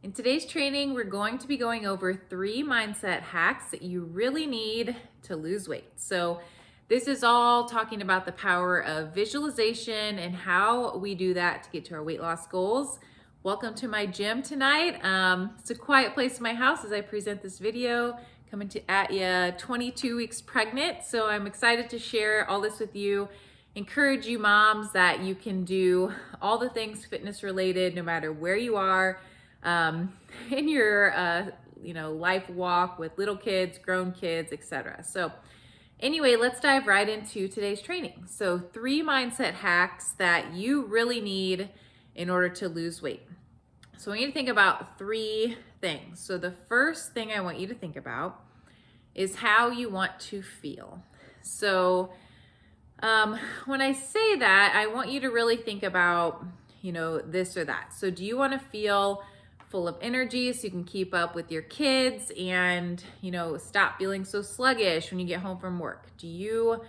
In today's training, we're going to be going over 3 mindset hacks that you really need to lose weight. So this is all talking about the power of visualization and how we do that to get to our weight loss goals. Welcome to my gym tonight. It's a quiet place in my house as I present this video, coming at you 22 weeks pregnant. So I'm excited to share all this with you. Encourage you moms that you can do all the things fitness related no matter where you are in your life walk with little kids, grown kids, etc. So anyway, let's dive right into today's training. So 3 mindset hacks that you really need in order to lose weight. So I want you to think about 3 things. So the first thing I want you to think about is how you want to feel. So when I say that, I want you to really think about, this or that. So do you want to feel full of energy so you can keep up with your kids and, stop feeling so sluggish when you get home from work? Do you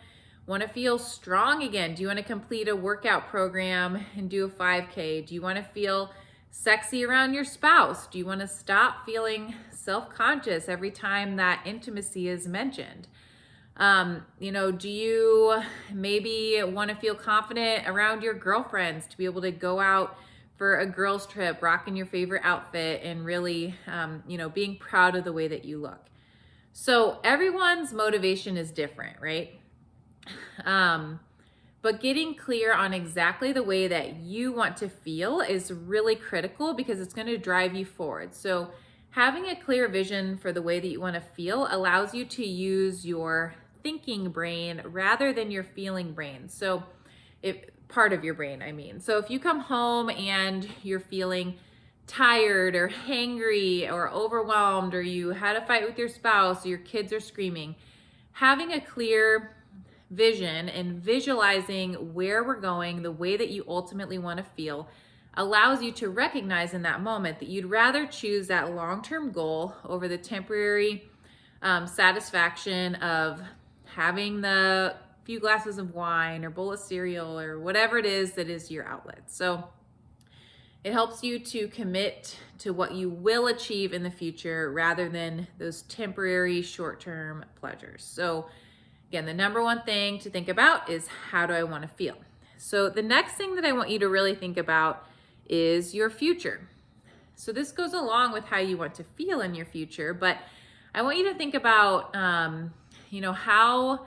want to feel strong again? Do you want to complete a workout program and do a 5K? Do you want to feel sexy around your spouse? Do you want to stop feeling self-conscious every time that intimacy is mentioned? Do you maybe want to feel confident around your girlfriends to be able to go out for a girls trip, rocking your favorite outfit and really, being proud of the way that you look? So everyone's motivation is different, right? But getting clear on exactly the way that you want to feel is really critical because it's going to drive you forward. So having a clear vision for the way that you want to feel allows you to use your thinking brain rather than your feeling brain. So part of your brain, I mean. So if you come home and you're feeling tired or hangry or overwhelmed, or you had a fight with your spouse, or your kids are screaming, having a clear vision and visualizing where we're going, the way that you ultimately want to feel, allows you to recognize in that moment that you'd rather choose that long-term goal over the temporary satisfaction of having the few glasses of wine or bowl of cereal or whatever it is that is your outlet. So it helps you to commit to what you will achieve in the future rather than those temporary short-term pleasures. So again, the number one thing to think about is, how do I want to feel? So the next thing that I want you to really think about is your future. So this goes along with how you want to feel in your future, but I want you to think about, how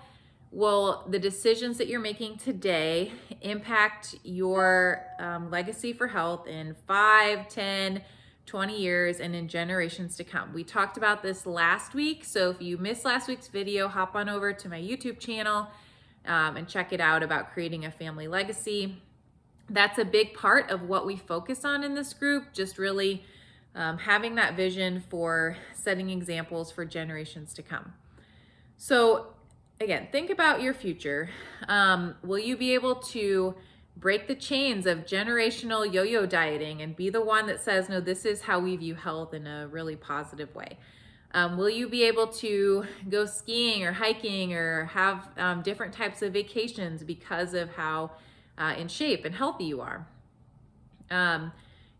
will the decisions that you're making today impact your legacy for health in 5, 10, 20 years and in generations to come. We talked about this last week. So if you missed last week's video, hop on over to my YouTube channel and check it out about creating a family legacy. That's a big part of what we focus on in this group, just really having that vision for setting examples for generations to come. So again, think about your future. Will you be able to break the chains of generational yo-yo dieting and be the one that says, no, this is how we view health in a really positive way? Will you be able to go skiing or hiking or have different types of vacations because of how in shape and healthy you are?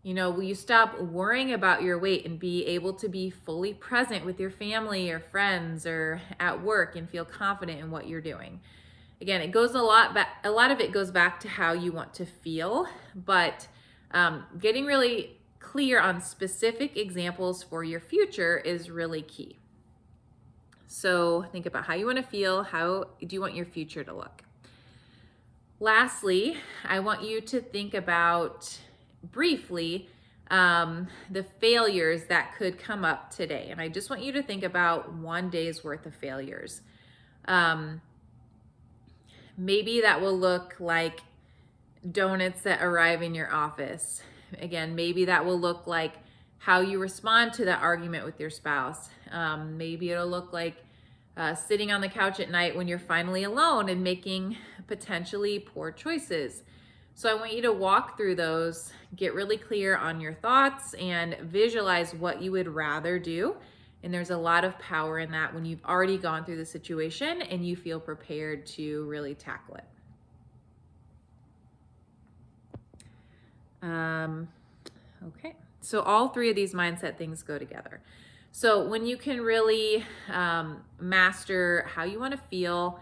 Will you stop worrying about your weight and be able to be fully present with your family or friends or at work and feel confident in what you're doing? Again, it goes a lot of it goes back to how you want to feel, but getting really clear on specific examples for your future is really key. So think about how you want to feel. How do you want your future to look? Lastly, I want you to think about briefly the failures that could come up today. And I just want you to think about one day's worth of failures. Maybe that will look like donuts that arrive in your office. Again, maybe that will look like how you respond to that argument with your spouse. Maybe it'll look like sitting on the couch at night when you're finally alone and making potentially poor choices. So I want you to walk through those, get really clear on your thoughts, and visualize what you would rather do. And there's a lot of power in that when you've already gone through the situation and you feel prepared to really tackle it. Okay, so all three of these mindset things go together. So when you can really master how you want to feel,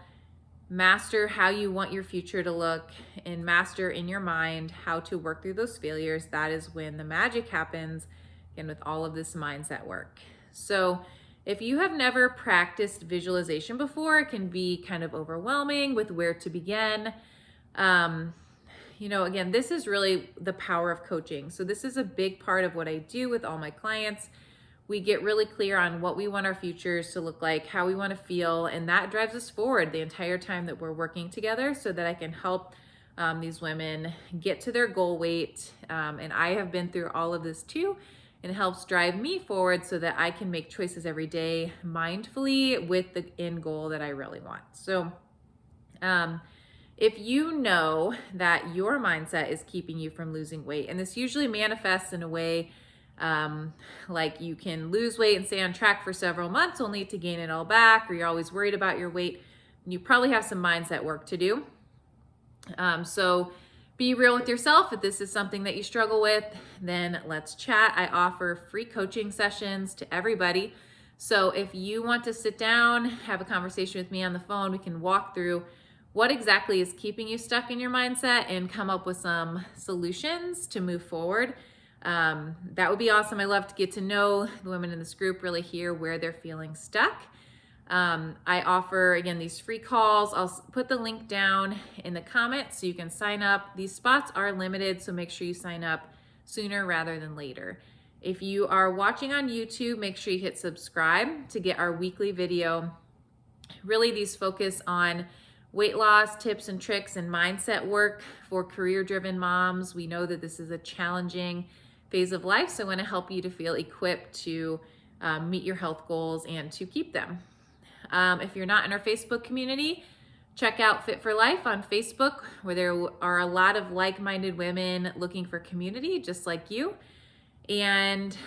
master how you want your future to look, and master in your mind how to work through those failures, that is when the magic happens, again, with all of this mindset work. So if you have never practiced visualization before, it can be kind of overwhelming with where to begin. Again, this is really the power of coaching. So this is a big part of what I do with all my clients. We get really clear on what we want our futures to look like, how we want to feel, and that drives us forward the entire time that we're working together so that I can help these women get to their goal weight. And I have been through all of this too, and it helps drive me forward so that I can make choices every day mindfully with the end goal that I really want. So, if you know that your mindset is keeping you from losing weight, and this usually manifests in a way like you can lose weight and stay on track for several months only to gain it all back, or you're always worried about your weight, you probably have some mindset work to do. So be real with yourself. If this is something that you struggle with, then let's chat. I offer free coaching sessions to everybody. So if you want to sit down, have a conversation with me on the phone, we can walk through what exactly is keeping you stuck in your mindset and come up with some solutions to move forward. That would be awesome. I love to get to know the women in this group, really hear where they're feeling stuck. I offer, again, these free calls. I'll put the link down in the comments so you can sign up. These spots are limited, so make sure you sign up sooner rather than later. If you are watching on YouTube, make sure you hit subscribe to get our weekly video. Really, these focus on weight loss tips and tricks and mindset work for career-driven moms. We know that this is a challenging phase of life, so I want to help you to feel equipped to meet your health goals and to keep them. If you're not in our Facebook community, check out Fit for Life on Facebook, where there are a lot of like-minded women looking for community just like you. And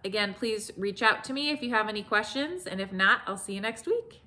again, please reach out to me if you have any questions, and if not, I'll see you next week.